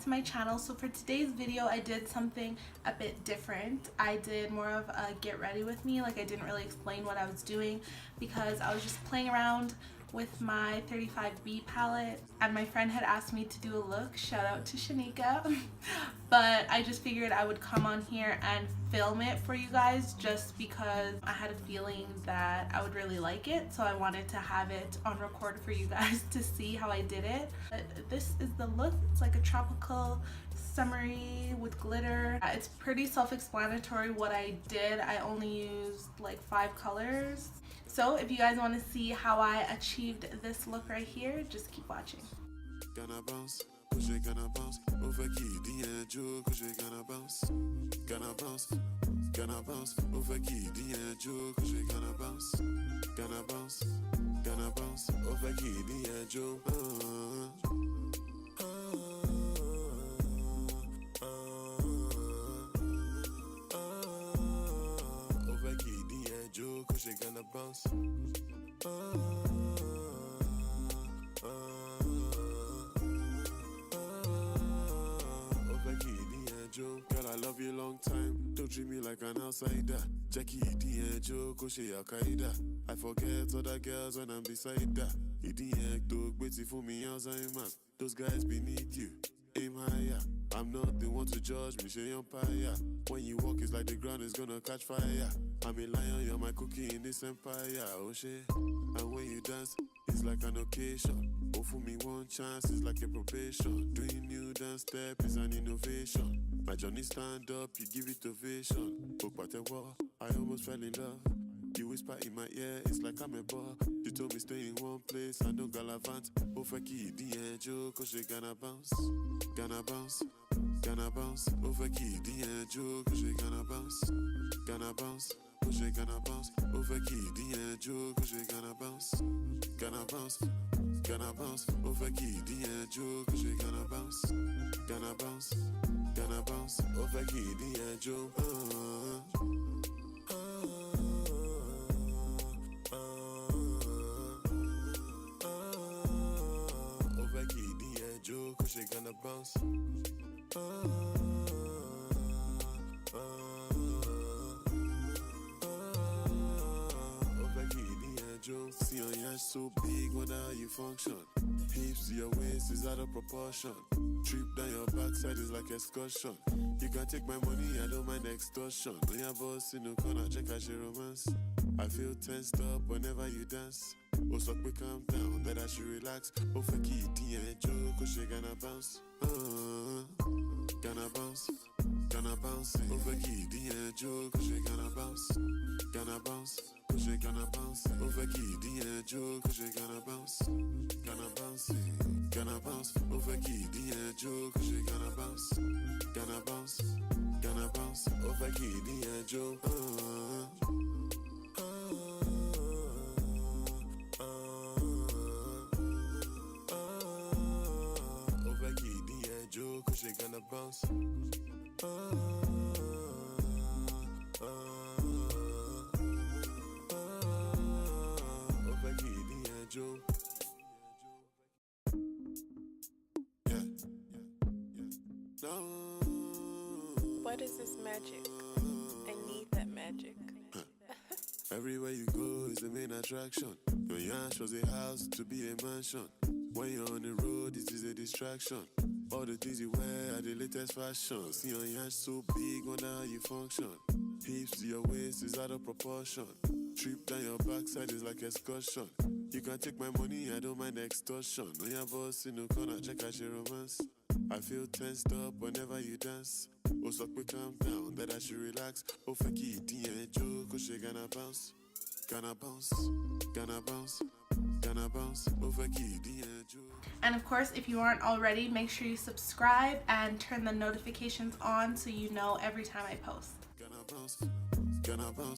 to my channel. So for today's video I did something a bit different. I did more of a get ready with me. Like, I didn't really explain what I was doing because I was just playing around with my 35B palette, and my friend had asked me to do a look. Shout out to Shanika. But I just figured I would come on here and film it for you guys just because I had a feeling that I would really like it, so I wanted to have it on record for you guys to see how I did it. But this is the look. It's like a tropical summery with glitter. It's pretty self-explanatory what I did. I only used like 5 colors. So if you guys want to see how I achieved this look right here, just keep watching. Gonna bounce, gonna bounce, over key, the joke, gonna bounce, gonna bounce, gonna bounce, over key, the joke, gonna bounce, gonna bounce, gonna bounce, over key, the joke. Over key, the joke, gonna bounce. Girl, I love you long time. Don't treat me like an outsider. Jackie, D'Angelo, Koshe, Al-Qaeda. I forget other girls when I'm beside her. D'Angelo, waiting for me, Alzheimer's. Those guys beneath you, aim higher. I'm not the one to judge me, she empire. When you walk, it's like the ground is gonna catch fire. I'm a lion, you're my cookie in this empire, oh shit. And when you dance, it's like an occasion. Oh, for me one chance, it's like a probation. Doing new dance step is an innovation. My journey stand up, you give it ovation. Book at the wall, I almost fell in love. You whisper in my ear, it's like I'm a ball. You told me stay in one place, I don't galavant. Oh, Faki, D'Angelo, cause she gonna bounce. Gonna bounce, gonna bounce. Oh, Faki, D'Angelo, cause she gonna bounce. Gonna bounce, cause she gonna bounce. Oh, Faki, D'Angelo, cause she gonna bounce. Gonna bounce, gonna bounce. Oh, Faki, D'Angelo, cause she gonna bounce. Gonna bounce, gonna bounce. Oh, Faki, D'Angelo. She gonna bounce. Over here, see on your so big, wonder how you function. Hips to your waist is out of proportion. Trip down your backside is like excursion. You can take my money, I don't mind extortion. When your boss in the corner, check out your romance. I feel tensed up whenever you dance. Oh, so we calm down, that I should relax. Oh, for key, D'Angelo, cause she gonna bounce. Gonna bounce, gonna bounce. Oh, for key, D'Angelo, cause she gonna bounce. Gonna bounce, cause she gonna bounce. Oh, for key, D'Angelo, cause she gonna bounce. Gonna bounce, gonna bounce. Oh, for key, D'Angelo, cause she gonna bounce. Gonna bounce, gonna bounce. Oh, for key, D'Angelo. Cause she gonna bounce. Over here, D'Angelo. Yeah. No. What is this magic? I need that magic. Everywhere you go is the main attraction. Your yarn shows a house to be a mansion. When you're on the road, it is a distraction. All the things you wear are the latest fashion. See your yarn so big, wonder how you function. Hips to your waist is out of proportion. Trip down your backside is like excursion. You can take my money, I don't mind extortion. When your boss in the corner, check out your romance. I feel tensed up whenever you dance. Oh, so we calm down, that I should relax. Oh, Faki, D'Angelo, cause she gonna bounce. Gonna bounce, gonna bounce, gonna bounce. Oh, Faki, D'Angelo. And of course, if you aren't already, make sure you subscribe and turn the notifications on so you know every time I post. Gonna bounce, gonna bounce.